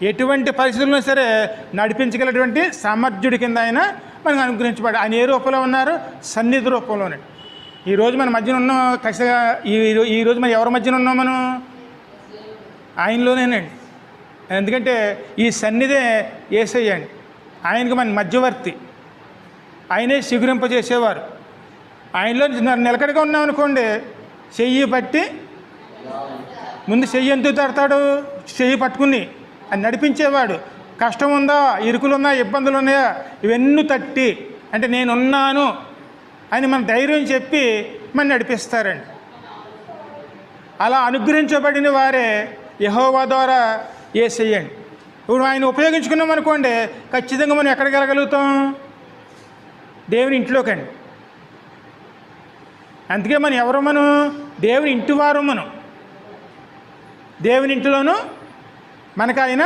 ఎటువంటి పరిస్థితుల్లో సరే నడిపించగలటువంటి సమర్థుడి కింద ఆయన మనకు అనుగ్రహించబడి, ఆయన ఏ రూపంలో ఉన్నారు? సన్నిధి రూపంలోనే. ఈరోజు మన మధ్యన ఉన్నాం ఖచ్చితంగా. ఈరోజు మనం ఎవరి మధ్యన ఉన్నాం? మనం ఆయనలోనేనండి. ఎందుకంటే ఈ సన్నిధే యేసయ్య అండి. ఆయనకి మన మధ్యవర్తి, ఆయనే శిగురింపజేసేవారు. ఆయనలో నిలకడగా ఉన్నామనుకోండి, చెయ్యి పట్టి ముందు చెయ్యి ఎందుకు తడతాడు? చెయ్యి పట్టుకుని అది నడిపించేవాడు. కష్టం ఉందా, ఇరుకులు ఉన్నాయా, ఇబ్బందులు ఉన్నాయా, ఇవన్నీ తట్టి అంటే నేనున్నాను అని మన ధైర్యం చెప్పి మన నడిపిస్తారండి. అలా అనుగ్రహించబడిన వారే యెహోవా ద్వారా యేసయ్యండి. ఇప్పుడు ఆయన ఉపయోగించుకున్నాం అనుకోండి, ఖచ్చితంగా మనం ఎక్కడికి వెళ్ళగలుగుతాం? దేవుని ఇంట్లోకండి. అందుకే మనం ఎవరు? మనం దేవుని ఇంటివారు. మనం దేవుని ఇంటిలోనూ మనకు ఆయన